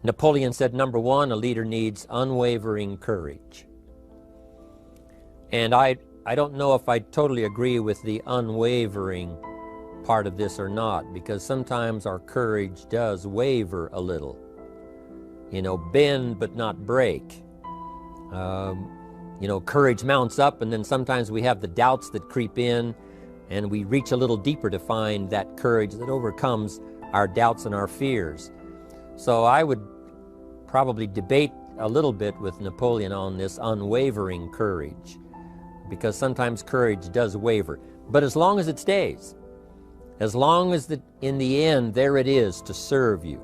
Napoleon said, number one, a leader needs unwavering courage. And I don't know if I totally agree with the unwavering part of this or not, because sometimes our courage does waver a little. You know, bend but not break. You know, courage mounts up, and then sometimes we have the doubts that creep in, and we reach a little deeper to find that courage that overcomes our doubts and our fears. So I would probably debate a little bit with Napoleon on this unwavering courage, because sometimes courage does waver. But as long as it stays, as long as in the end there it is to serve you,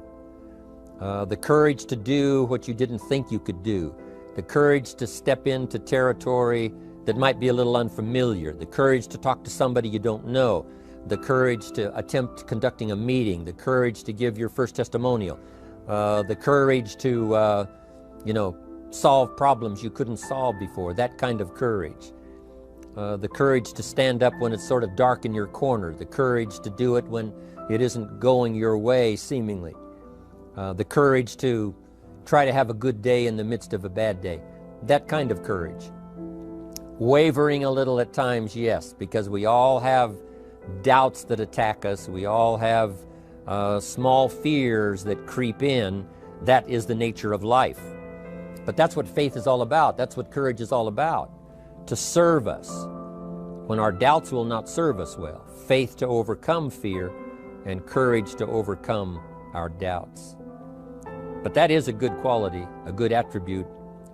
the courage to do what you didn't think you could do, the courage to step into territory that might be a little unfamiliar, the courage to talk to somebody you don't know, the courage to attempt conducting a meeting, the courage to give your first testimonial, the courage to, you know, solve problems you couldn't solve before, that kind of courage. The courage to stand up when it's sort of dark in your corner, the courage to do it when it isn't going your way, seemingly. The courage to try to have a good day in the midst of a bad day, that kind of courage. Wavering a little at times, yes, because we all have doubts that attack us. We all have small fears that creep in. That is the nature of life. But that's what faith is all about. That's what courage is all about. To serve us when our doubts will not serve us well. Faith to overcome fear, and courage to overcome our doubts. But that is a good quality, a good attribute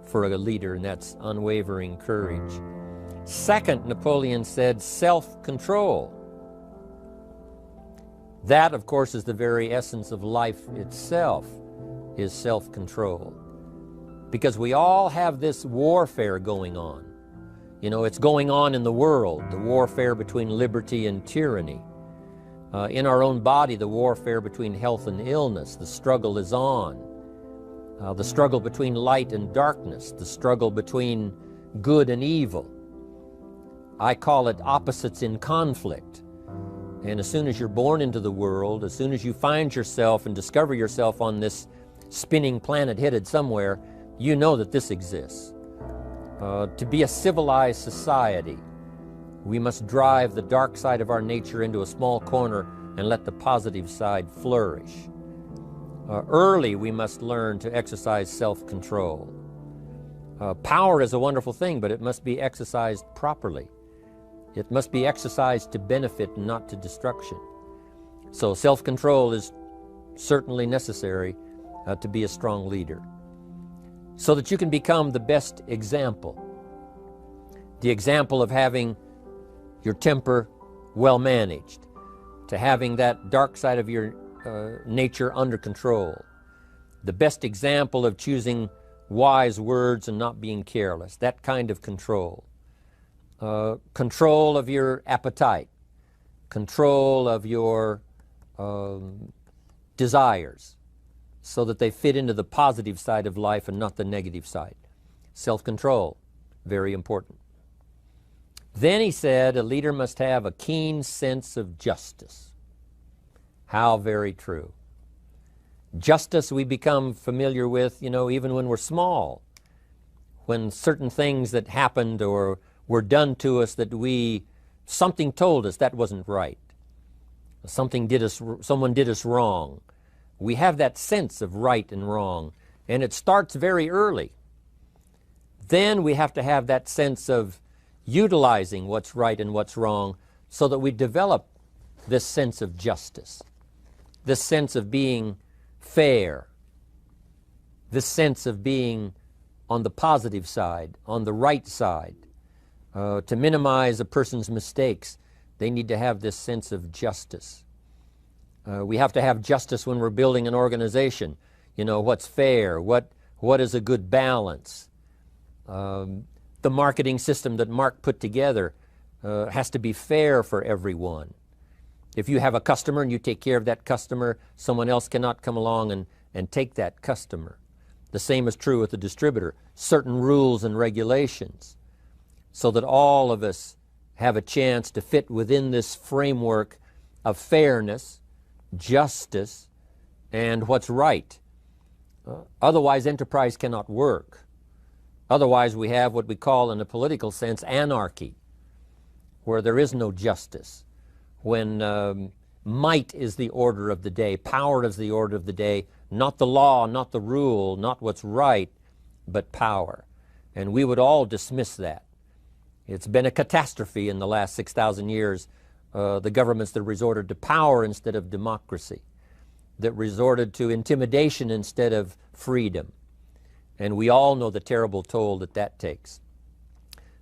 for a leader, and that's unwavering courage. Second, Napoleon said, self-control. That, of course, is the very essence of life itself, is self-control. Because we all have this warfare going on. You know, it's going on in the world, the warfare between liberty and tyranny. In our own body, the warfare between health and illness, the struggle is on. The struggle between light and darkness, the struggle between good and evil. I call it opposites in conflict. And as soon as you're born into the world, as soon as you find yourself and discover yourself on this spinning planet headed somewhere, you know that this exists. To be a civilized society, we must drive the dark side of our nature into a small corner and let the positive side flourish. Early, we must learn to exercise self-control. Power is a wonderful thing, but it must be exercised properly. It must be exercised to benefit and not to destruction. So self-control is certainly necessary to be a strong leader, so that you can become the best example. The example of having your temper well managed, to having that dark side of your nature under control. The best example of choosing wise words and not being careless, that kind of control. Control of your appetite, control of your desires, so that they fit into the positive side of life and not the negative side. Self-control, very important. Then he said a leader must have a keen sense of justice. How very true. Justice we become familiar with, you know, even when we're small. When certain things that happened or were done to us that something told us that wasn't right. Someone did us wrong. We have that sense of right and wrong, and it starts very early. Then we have to have that sense of utilizing what's right and what's wrong so that we develop this sense of justice, this sense of being fair, this sense of being on the positive side, on the right side. To minimize a person's mistakes, they need to have this sense of justice. We have to have justice when we're building an organization. You know, what's fair, what is a good balance. The marketing system that Mark put together has to be fair for everyone. If you have a customer and you take care of that customer, someone else cannot come along and take that customer. The same is true with a distributor. Certain rules and regulations, so that all of us have a chance to fit within this framework of fairness, justice, and what's right. Otherwise, enterprise cannot work. Otherwise, we have what we call, in a political sense, anarchy, where there is no justice, when might is the order of the day, power is the order of the day, not the law, not the rule, not what's right, but power. And we would all dismiss that. It's been a catastrophe in the last 6,000 years, the governments that resorted to power instead of democracy, that resorted to intimidation instead of freedom. And we all know the terrible toll that that takes.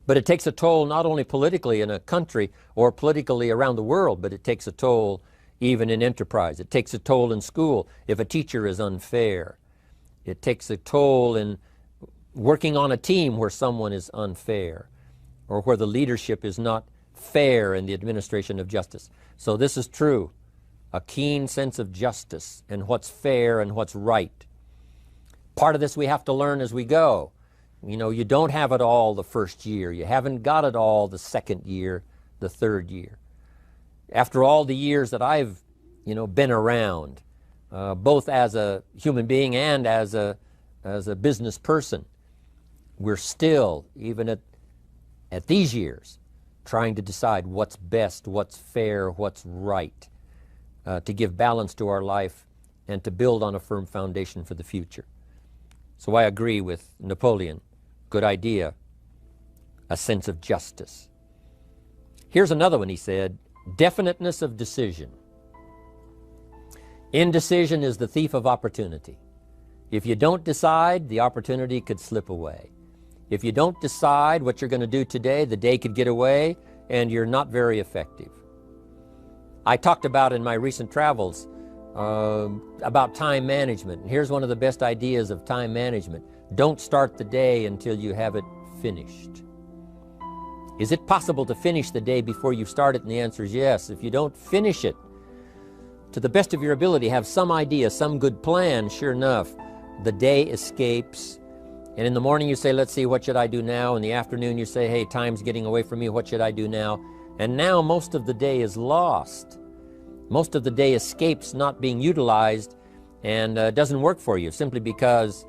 But it takes a toll not only politically in a country or politically around the world, but it takes a toll even in enterprise. It takes a toll in school if a teacher is unfair. It takes a toll in working on a team where someone is unfair, or where the leadership is not fair in the administration of justice. So this is true, a keen sense of justice and what's fair and what's right. Part of this we have to learn as we go. You know, you don't have it all the first year. You haven't got it all the second year, the third year. After all the years that I've, been around, both as a human being and as a business person, we're still, even at these years, trying to decide what's best, what's fair, what's right, to give balance to our life and to build on a firm foundation for the future. So I agree with Napoleon. Good idea. A sense of justice. Here's another one, he said, definiteness of decision. Indecision is the thief of opportunity. If you don't decide, the opportunity could slip away. If you don't decide what you're going to do today, the day could get away and you're not very effective. I talked about in my recent travels about time management. And here's one of the best ideas of time management. Don't start the day until you have it finished. Is it possible to finish the day before you start it? And the answer is yes. If you don't finish it to the best of your ability, have some idea, some good plan, sure enough, the day escapes. And in the morning you say, let's see, what should I do now? In the afternoon you say, hey, time's getting away from me, what should I do now? And now most of the day is lost. Most of the day escapes not being utilized and doesn't work for you simply because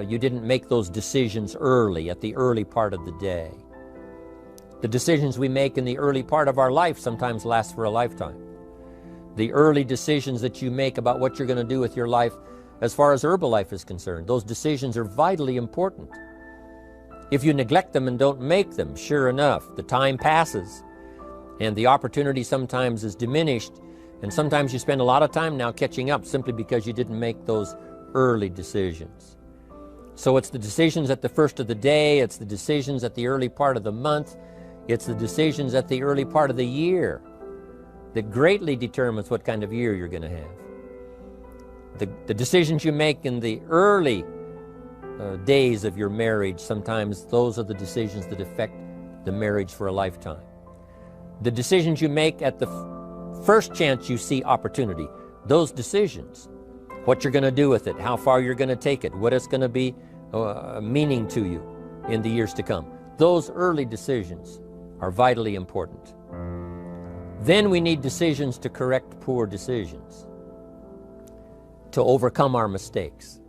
you didn't make those decisions early, at the early part of the day. The decisions we make in the early part of our life sometimes last for a lifetime. The early decisions that you make about what you're going to do with your life as far as Herbalife is concerned, those decisions are vitally important. If you neglect them and don't make them, sure enough, the time passes and the opportunity sometimes is diminished, and sometimes you spend a lot of time now catching up simply because you didn't make those early decisions. So it's the decisions at the first of the day, it's the decisions at the early part of the month, it's the decisions at the early part of the year that greatly determines what kind of year you're going to have. The decisions you make in the early days of your marriage, sometimes those are the decisions that affect the marriage for a lifetime. The decisions you make at the first chance you see opportunity, those decisions, what you're going to do with it, how far you're going to take it, what it's going to be meaning to you in the years to come. Those early decisions are vitally important. Then we need decisions to correct poor decisions, to overcome our mistakes.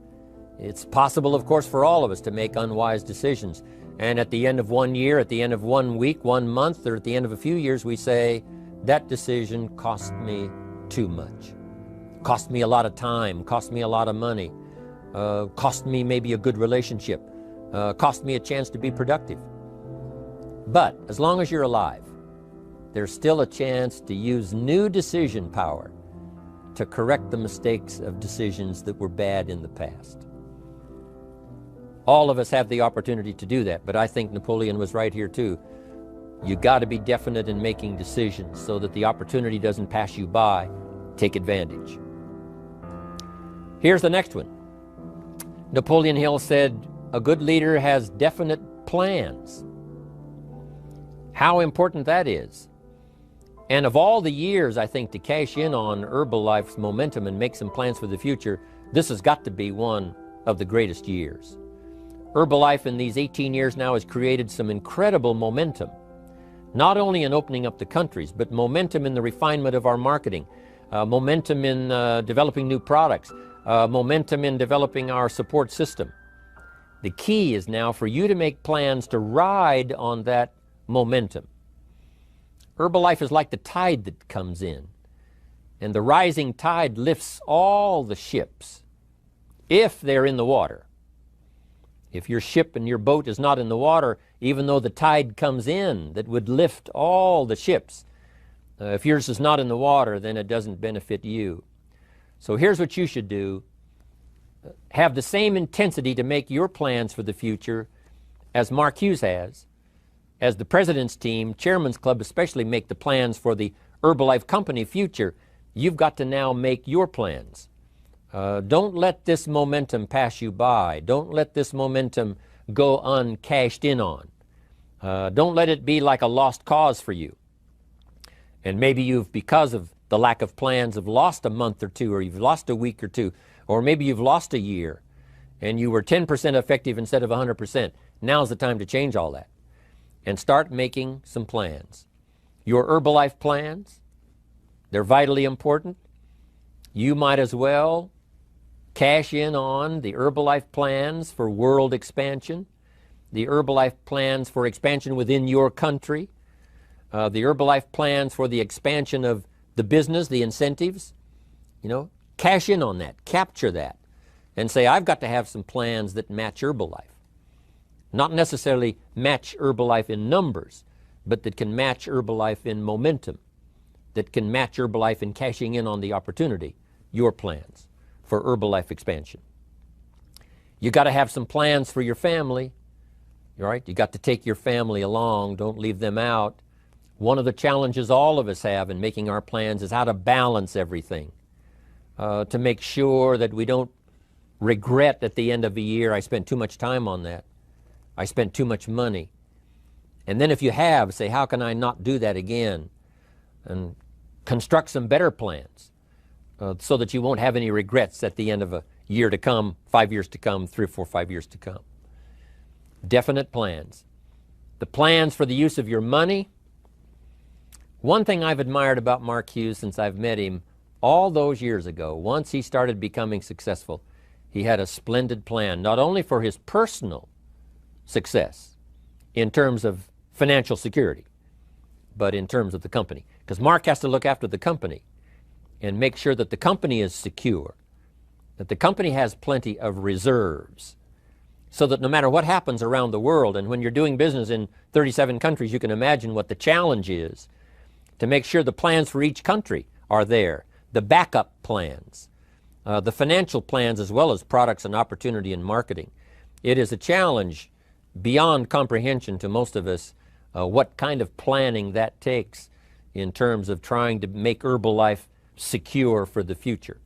It's possible, of course, for all of us to make unwise decisions. And at the end of one year, at the end of 1 week, 1 month, or at the end of a few years, we say, that decision cost me too much. Cost me a lot of time, cost me a lot of money, cost me maybe a good relationship, cost me a chance to be productive. But as long as you're alive, there's still a chance to use new decision power to correct the mistakes of decisions that were bad in the past. All of us have the opportunity to do that, but I think Napoleon was right here too. You got to be definite in making decisions so that the opportunity doesn't pass you by. Take advantage. Here's the next one. Napoleon Hill said, a good leader has definite plans. How important that is. And of all the years, I think, to cash in on Herbalife's momentum and make some plans for the future, this has got to be one of the greatest years. Herbalife in these 18 years now has created some incredible momentum, not only in opening up the countries, but momentum in the refinement of our marketing, momentum in developing new products, momentum in developing our support system. The key is now for you to make plans to ride on that momentum. Herbalife is like the tide that comes in, and the rising tide lifts all the ships if they're in the water. If your ship and your boat is not in the water, even though the tide comes in that would lift all the ships, if yours is not in the water, then it doesn't benefit you. So here's what you should do. Have the same intensity to make your plans for the future as Mark Hughes has. As the President's team, Chairman's Club especially, make the plans for the Herbalife Company future, you've got to now make your plans. Don't let this momentum pass you by. Don't let this momentum go uncashed in on. Don't let it be like a lost cause for you. And maybe you've, because of the lack of plans, have lost a month or two, or you've lost a week or two, or maybe you've lost a year and you were 10% effective instead of 100%. Now's the time to change all that and start making some plans. Your Herbalife plans, they're vitally important. You might as well cash in on the Herbalife plans for world expansion, the Herbalife plans for expansion within your country, the Herbalife plans for the expansion of the business, the incentives. You know, cash in on that, capture that, and say, I've got to have some plans that match Herbalife. Not necessarily match Herbalife in numbers, but that can match Herbalife in momentum, that can match Herbalife in cashing in on the opportunity, your plans for Herbalife expansion. You got to have some plans for your family, right? You got to take your family along, don't leave them out. One of the challenges all of us have in making our plans is how to balance everything, to make sure that we don't regret at the end of the year, I spent too much time on that. I spent too much money. And then if you have, say, how can I not do that again? And construct some better plans so that you won't have any regrets at the end of a year to come, 5 years to come, 3 or 4, 5 years to come. Definite plans. The plans for the use of your money. One thing I've admired about Mark Hughes since I've met him all those years ago, once he started becoming successful, he had a splendid plan, not only for his personal success in terms of financial security, but in terms of the company. Because Mark has to look after the company and make sure that the company is secure, that the company has plenty of reserves, so that no matter what happens around the world, and when you're doing business in 37 countries, you can imagine what the challenge is to make sure the plans for each country are there, the backup plans, the financial plans, as well as products and opportunity and marketing. It is a challenge beyond comprehension to most of us what kind of planning that takes in terms of trying to make Herbalife secure for the future.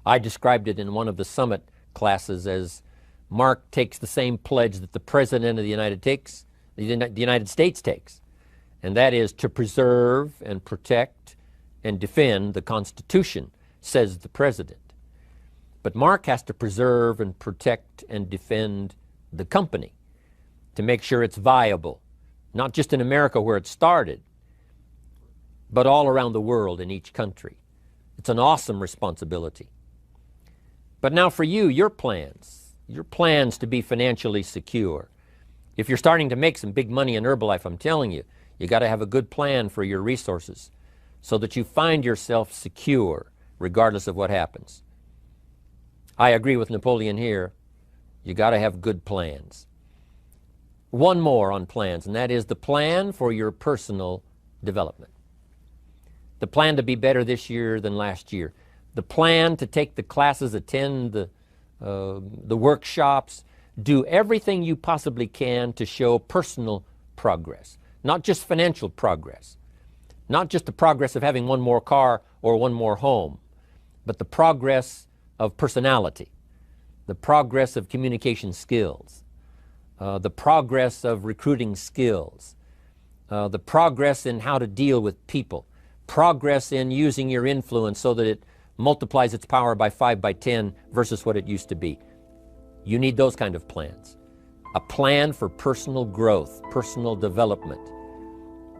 I described it in one of the summit classes as Mark takes the same pledge that the President of the United States takes, and that is to preserve and protect and defend the Constitution, says the President. But Mark has to preserve and protect and defend the company to make sure it's viable, not just in America where it started, but all around the world in each country. It's an awesome responsibility. But now for you, your plans to be financially secure. If you're starting to make some big money in Herbalife, I'm telling you, you got to have a good plan for your resources so that you find yourself secure regardless of what happens. I agree with Napoleon here. You got to have good plans. One more on plans, and that is the plan for your personal development. The plan to be better this year than last year. The plan to take the classes, attend the workshops, do everything you possibly can to show personal progress, not just financial progress, not just the progress of having one more car or one more home, but the progress of personality, the progress of communication skills, the progress of recruiting skills, the progress in how to deal with people, progress in using your influence so that it multiplies its power by 5 by 10 versus what it used to be. You need those kind of plans. A plan for personal growth, personal development,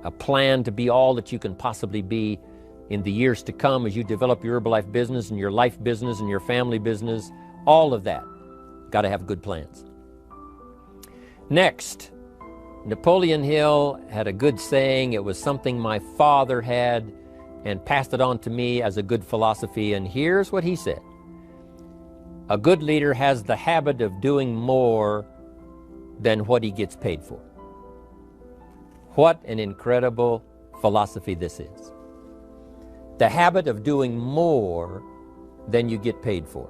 a plan to be all that you can possibly be in the years to come as you develop your Herbalife business and your life business and your family business, all of that. Got to have good plans. Next, Napoleon Hill had a good saying. It was something my father had and passed it on to me as a good philosophy. And here's what he said. A good leader has the habit of doing more than what he gets paid for. What an incredible philosophy this is. The habit of doing more than you get paid for.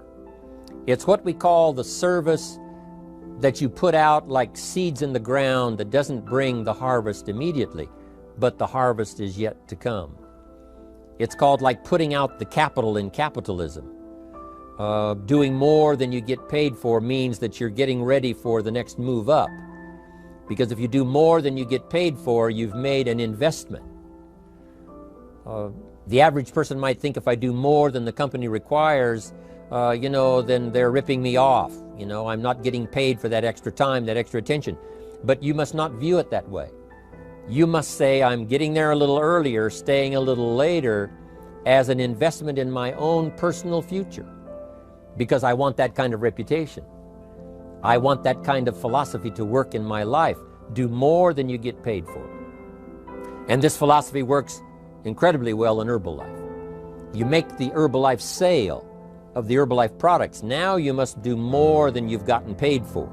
It's what we call the service that you put out like seeds in the ground that doesn't bring the harvest immediately, but the harvest is yet to come. It's called like putting out the capital in capitalism. Doing more than you get paid for means that you're getting ready for the next move up. Because if you do more than you get paid for, you've made an investment. The average person might think if I do more than the company requires, then they're ripping me off. I'm not getting paid for that extra time, that extra attention. But you must not view it that way. You must say, I'm getting there a little earlier, staying a little later, as an investment in my own personal future. Because I want that kind of reputation. I want that kind of philosophy to work in my life. Do more than you get paid for. And this philosophy works incredibly well in Herbalife. You make the Herbalife sale of the Herbalife products. Now you must do more than you've gotten paid for.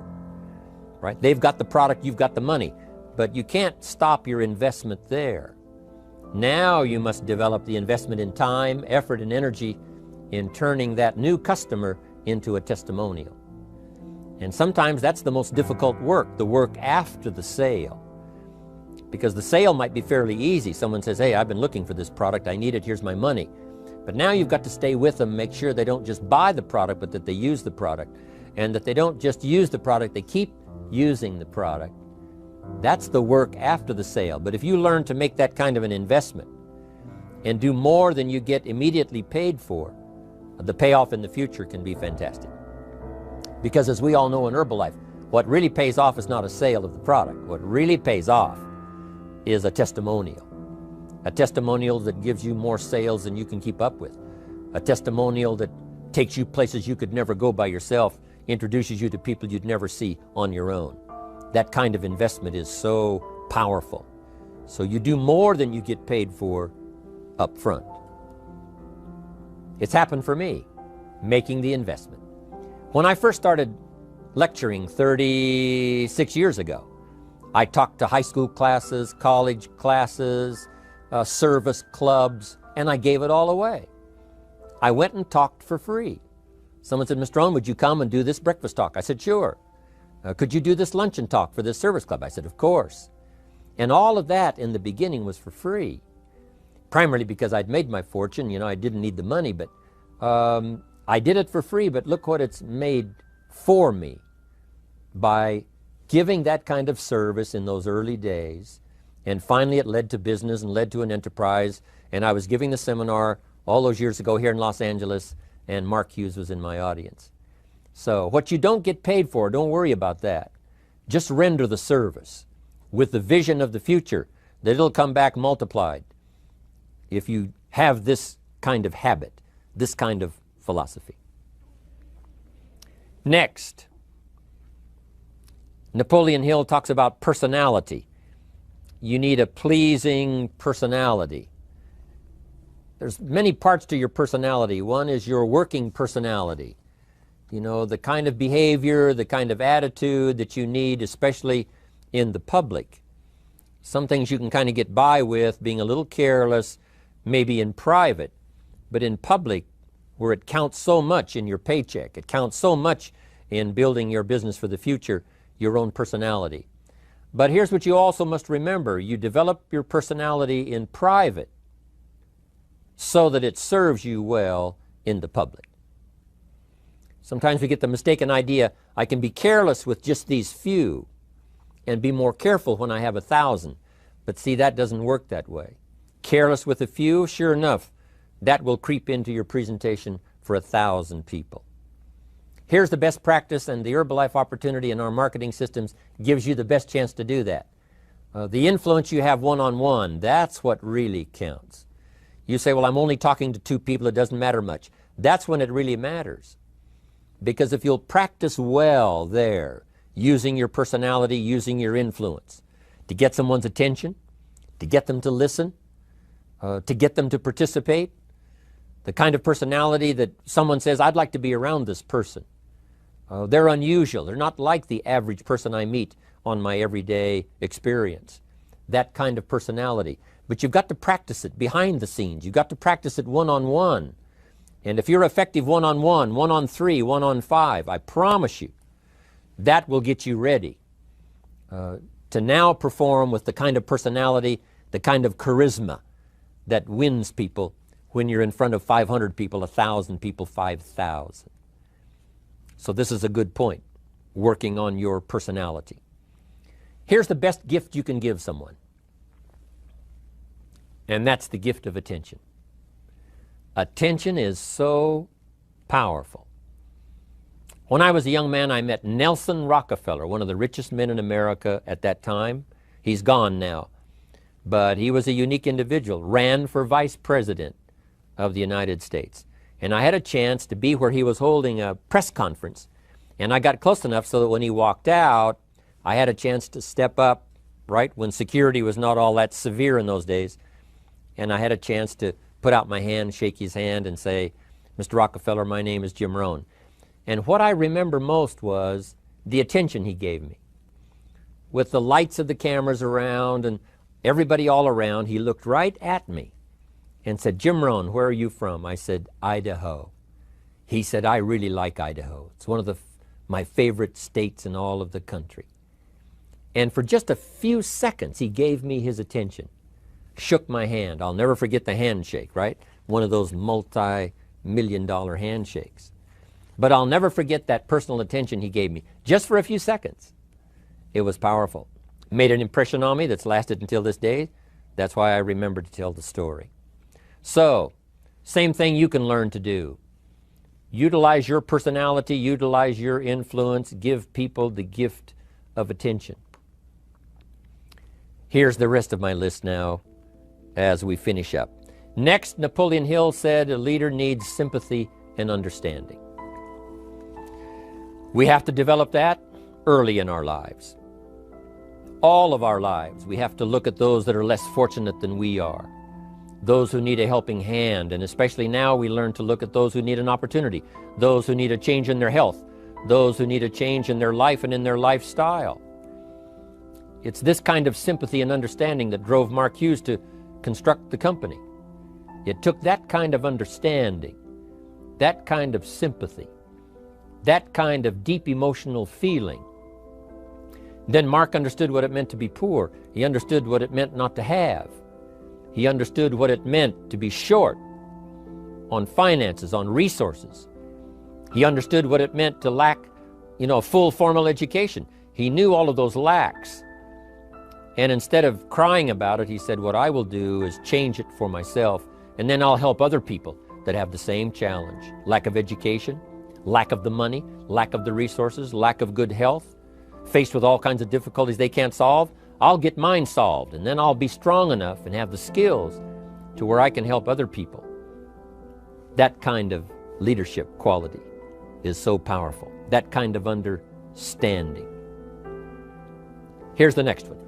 Right? They've got the product, you've got the money. But you can't stop your investment there. Now you must develop the investment in time, effort, and energy in turning that new customer into a testimonial. And sometimes that's the most difficult work, the work after the sale. Because the sale might be fairly easy. Someone says, hey, I've been looking for this product, I need it, here's my money. But now you've got to stay with them, make sure they don't just buy the product, but that they use the product. And that they don't just use the product, they keep using the product. That's the work after the sale. But if you learn to make that kind of an investment and do more than you get immediately paid for, the payoff in the future can be fantastic. Because as we all know in Herbalife, what really pays off is not a sale of the product. What really pays off is a testimonial. A testimonial that gives you more sales than you can keep up with. A testimonial that takes you places you could never go by yourself, introduces you to people you'd never see on your own. That kind of investment is so powerful. So you do more than you get paid for up front. It's happened for me, making the investment. When I first started lecturing 36 years ago, I talked to high school classes, college classes, service clubs, and I gave it all away. I went and talked for free. Someone said, Mr. Rohn, would you come and do this breakfast talk? I said, sure. Could you do this luncheon talk for this service club? I said, of course. And all of that in the beginning was for free. Primarily because I'd made my fortune, I didn't need the money, but I did it for free, but look what it's made for me by giving that kind of service in those early days. And finally it led to business and led to an enterprise. And I was giving the seminar all those years ago here in Los Angeles, and Mark Hughes was in my audience. So what you don't get paid for, don't worry about that. Just render the service with the vision of the future that it'll come back multiplied if you have this kind of habit, this kind of philosophy. Next, Napoleon Hill talks about personality. You need a pleasing personality. There's many parts to your personality. One is your working personality. The kind of behavior, the kind of attitude that you need, especially in the public. Some things you can kind of get by with, being a little careless, maybe in private, but in public, where it counts so much in your paycheck, it counts so much in building your business for the future, your own personality. But here's what you also must remember. You develop your personality in private so that it serves you well in the public. Sometimes we get the mistaken idea, I can be careless with just these few and be more careful when I have 1,000. But see, that doesn't work that way. Careless with a few, sure enough, that will creep into your presentation for 1,000 people. Here's the best practice, and the Herbalife opportunity in our marketing systems gives you the best chance to do that. The influence you have one-on-one, that's what really counts. You say, well, I'm only talking to 2 people, it doesn't matter much. That's when it really matters. Because if you'll practice well there, using your personality, using your influence, to get someone's attention, to get them to listen, to get them to participate, the kind of personality that someone says, I'd like to be around this person. They're unusual. They're not like the average person I meet on my everyday experience. That kind of personality. But you've got to practice it behind the scenes. You've got to practice it one-on-one. And if you're effective one-on-one, 1-on-3, 1-on-5, I promise you, that will get you ready to now perform with the kind of personality, the kind of charisma that wins people when you're in front of 500 people, 1,000 people, 5,000. So this is a good point, working on your personality. Here's the best gift you can give someone, and that's the gift of attention. Attention is so powerful. When I was a young man, I met Nelson Rockefeller, one of the richest men in America at that time. He's gone now, but he was a unique individual, ran for vice president of the United States. And I had a chance to be where he was holding a press conference, and I got close enough so that when he walked out, I had a chance to step up, right, when security was not all that severe in those days, and I had a chance to put out my hand, shake his hand, and say, Mr. Rockefeller, my name is Jim Rohn. And what I remember most was the attention he gave me. With the lights of the cameras around and everybody all around, he looked right at me and said, Jim Rohn, where are you from? I said, Idaho. He said, I really like Idaho. It's one of my favorite states in all of the country. And for just a few seconds, he gave me his attention, shook my hand. I'll never forget the handshake, right? One of those multi-million-dollar handshakes. But I'll never forget that personal attention he gave me, just for a few seconds. It was powerful. Made an impression on me that's lasted until this day. That's why I remember to tell the story. So, same thing you can learn to do. Utilize your personality, utilize your influence, give people the gift of attention. Here's the rest of my list now as we finish up. Next, Napoleon Hill said a leader needs sympathy and understanding. We have to develop that early in our lives. All of our lives, we have to look at those that are less fortunate than we are. Those who need a helping hand, and especially now we learn to look at those who need an opportunity, those who need a change in their health, those who need a change in their life and in their lifestyle. It's this kind of sympathy and understanding that drove Mark Hughes to construct the company. It took that kind of understanding, that kind of sympathy, that kind of deep emotional feeling. Then Mark understood what it meant to be poor. He understood what it meant not to have. He understood what it meant to be short on finances, on resources. He understood what it meant to lack, a full formal education. He knew all of those lacks. And instead of crying about it, he said, what I will do is change it for myself, and then I'll help other people that have the same challenge. Lack of education, lack of the money, lack of the resources, lack of good health, faced with all kinds of difficulties they can't solve. I'll get mine solved, and then I'll be strong enough and have the skills to where I can help other people. That kind of leadership quality is so powerful. That kind of understanding. Here's the next one.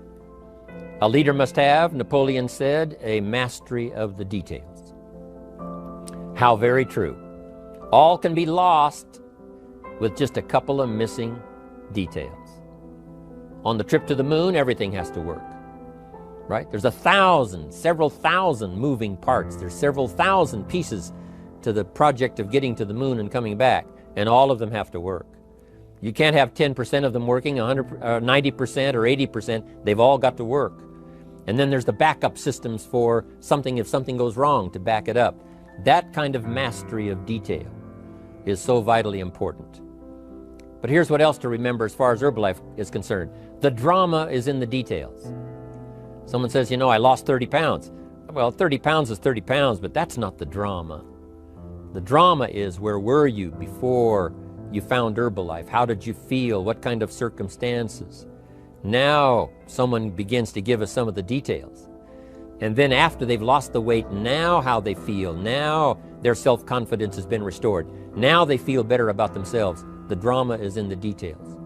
A leader must have, Napoleon said, a mastery of the details. How very true. All can be lost with just a couple of missing details. On the trip to the moon, everything has to work, right? There's several thousand moving parts. There's several thousand pieces to the project of getting to the moon and coming back, and all of them have to work. You can't have 10% of them working, 90% or 80%. They've all got to work. And then there's the backup systems for something if something goes wrong to back it up. That kind of mastery of detail is so vitally important. But here's what else to remember as far as Herbalife is concerned. The drama is in the details. Someone says, I lost 30 pounds. Well, 30 pounds is 30 pounds, but that's not the drama. The drama is, where were you before you found Herbalife? How did you feel? What kind of circumstances? Now someone begins to give us some of the details. And then after they've lost the weight, now how they feel, now their self-confidence has been restored. Now they feel better about themselves. The drama is in the details.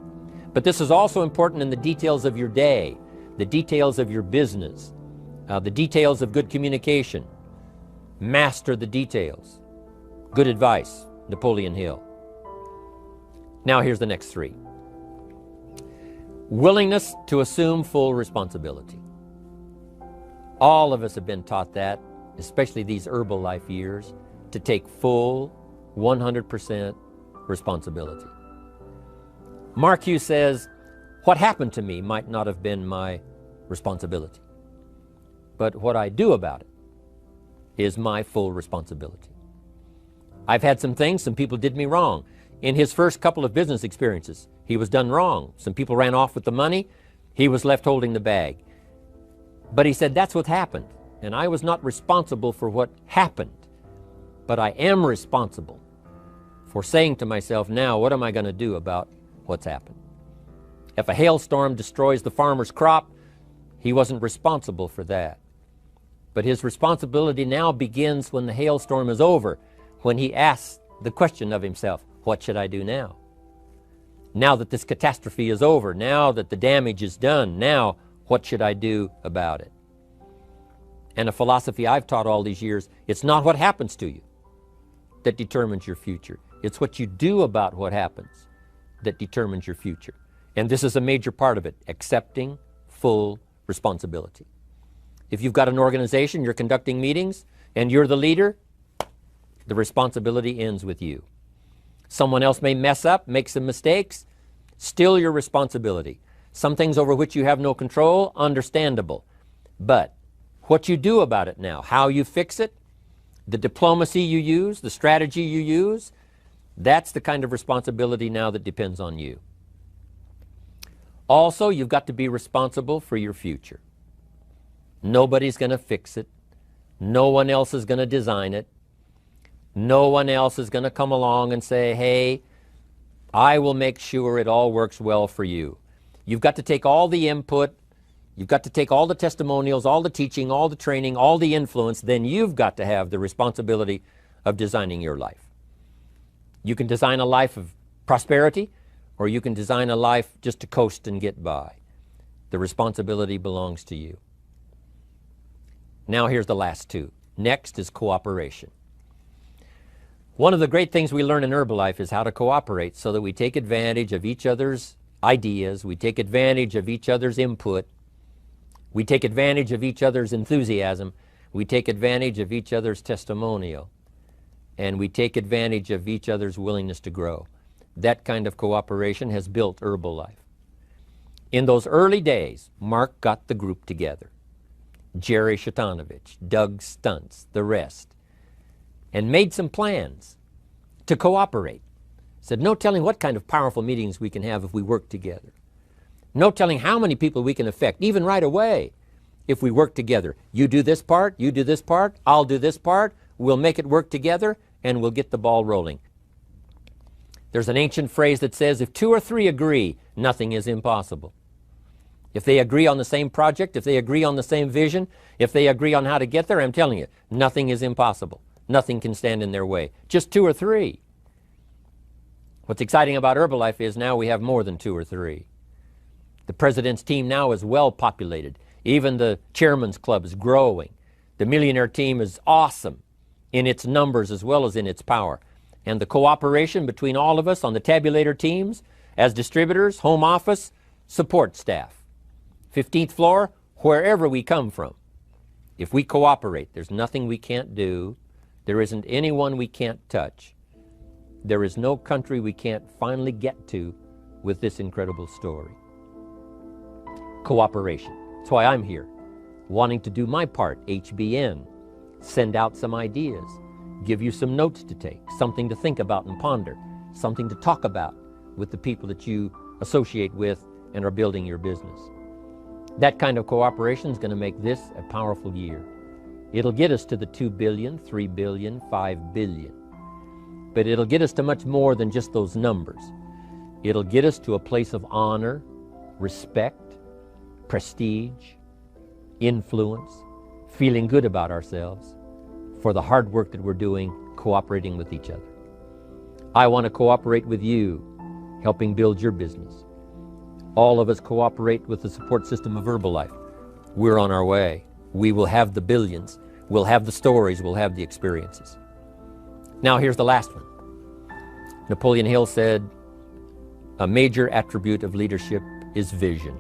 But this is also important in the details of your day, the details of your business, the details of good communication. Master the details. Good advice, Napoleon Hill. Now here's the next three. Willingness to assume full responsibility. All of us have been taught that, especially these Herbalife years, to take full 100% responsibility. Mark Hughes says, what happened to me might not have been my responsibility, but what I do about it is my full responsibility. I've had some things, some people did me wrong. In his first couple of business experiences, he was done wrong. Some people ran off with the money. He was left holding the bag. But he said, that's what happened. And I was not responsible for what happened. But I am responsible for saying to myself, now, what am I going to do about what's happened? If a hailstorm destroys the farmer's crop, he wasn't responsible for that. But his responsibility now begins when the hailstorm is over, when he asks the question of himself, what should I do now? Now that this catastrophe is over, now that the damage is done, now what should I do about it? And a philosophy I've taught all these years, it's not what happens to you that determines your future. It's what you do about what happens that determines your future. And this is a major part of it, accepting full responsibility. If you've got an organization, you're conducting meetings, and you're the leader, the responsibility ends with you. Someone else may mess up, make some mistakes, still your responsibility. Some things over which you have no control, understandable. But what you do about it now, how you fix it, the diplomacy you use, the strategy you use, that's the kind of responsibility now that depends on you. Also, you've got to be responsible for your future. Nobody's going to fix it. No one else is going to design it. No one else is going to come along and say, hey, I will make sure it all works well for you. You've got to take all the input, you've got to take all the testimonials, all the teaching, all the training, all the influence, then you've got to have the responsibility of designing your life. You can design a life of prosperity, or you can design a life just to coast and get by. The responsibility belongs to you. Now here's the last two. Next is cooperation. One of the great things we learn in Herbalife is how to cooperate so that we take advantage of each other's ideas, we take advantage of each other's input, we take advantage of each other's enthusiasm, we take advantage of each other's testimonial, and we take advantage of each other's willingness to grow. That kind of cooperation has built Herbalife. In those early days, Mark got the group together. Jerry Shatanovich, Doug Stuntz, the rest, and made some plans to cooperate. Said, no telling what kind of powerful meetings we can have if we work together. No telling how many people we can affect, even right away, if we work together. You do this part, you do this part, I'll do this part, we'll make it work together, and we'll get the ball rolling. There's an ancient phrase that says, if two or three agree, nothing is impossible. If they agree on the same project, if they agree on the same vision, if they agree on how to get there, I'm telling you, nothing is impossible. Nothing can stand in their way. Just two or three. What's exciting about Herbalife is now we have more than two or three. The president's team now is well populated. Even the chairman's club is growing. The millionaire team is awesome in its numbers as well as in its power. And the cooperation between all of us on the tabulator teams, as distributors, home office, support staff, 15th floor, wherever we come from. If we cooperate, there's nothing we can't do. There isn't anyone we can't touch. There is no country we can't finally get to with this incredible story. Cooperation. That's why I'm here, wanting to do my part, HBN, send out some ideas, give you some notes to take, something to think about and ponder, something to talk about with the people that you associate with and are building your business. That kind of cooperation is going to make this a powerful year. It'll get us to the 2 billion, 3 billion, 5 billion. But it'll get us to much more than just those numbers. It'll get us to a place of honor, respect, prestige, influence, feeling good about ourselves for the hard work that we're doing, cooperating with each other. I want to cooperate with you, helping build your business. All of us cooperate with the support system of Herbalife. We're on our way. We will have the billions. We'll have the stories. We'll have the experiences. Now here's the last one. Napoleon Hill said, a major attribute of leadership is vision.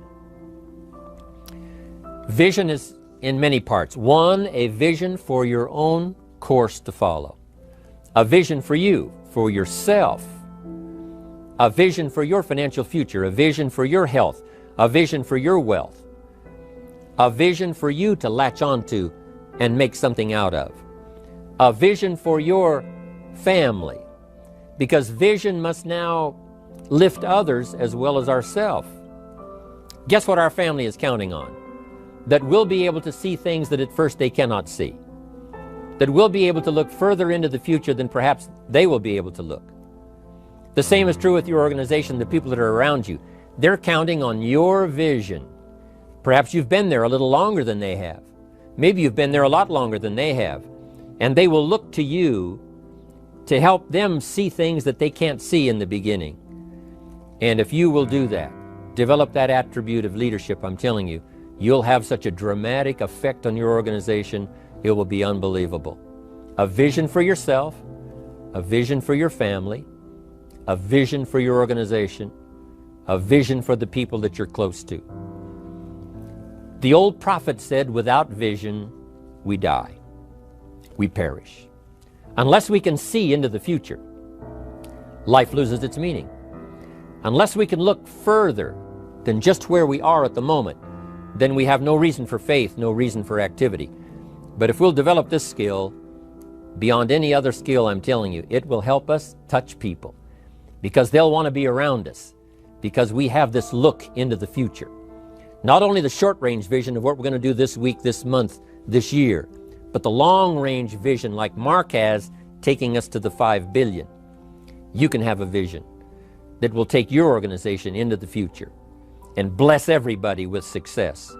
Vision is in many parts. One, a vision for your own course to follow. A vision for you, for yourself. A vision for your financial future. A vision for your health. A vision for your wealth. A vision for you to latch onto and make something out of. A vision for your family. Because vision must now lift others as well as ourselves. Guess what our family is counting on? That we'll be able to see things that at first they cannot see. That we'll be able to look further into the future than perhaps they will be able to look. The same is true with your organization, the people that are around you. They're counting on your vision. Perhaps you've been there a little longer than they have. Maybe you've been there a lot longer than they have. And they will look to you to help them see things that they can't see in the beginning. And if you will do that, develop that attribute of leadership, I'm telling you, you'll have such a dramatic effect on your organization, it will be unbelievable. A vision for yourself, a vision for your family, a vision for your organization, a vision for the people that you're close to. The old prophet said, without vision, we die. We perish. Unless we can see into the future, life loses its meaning. Unless we can look further than just where we are at the moment, then we have no reason for faith, no reason for activity. But if we'll develop this skill, beyond any other skill, I'm telling you, it will help us touch people because they'll want to be around us because we have this look into the future. Not only the short-range vision of what we're going to do this week, this month, this year, but the long-range vision like Mark has, taking us to the 5 billion. You can have a vision that will take your organization into the future and bless everybody with success.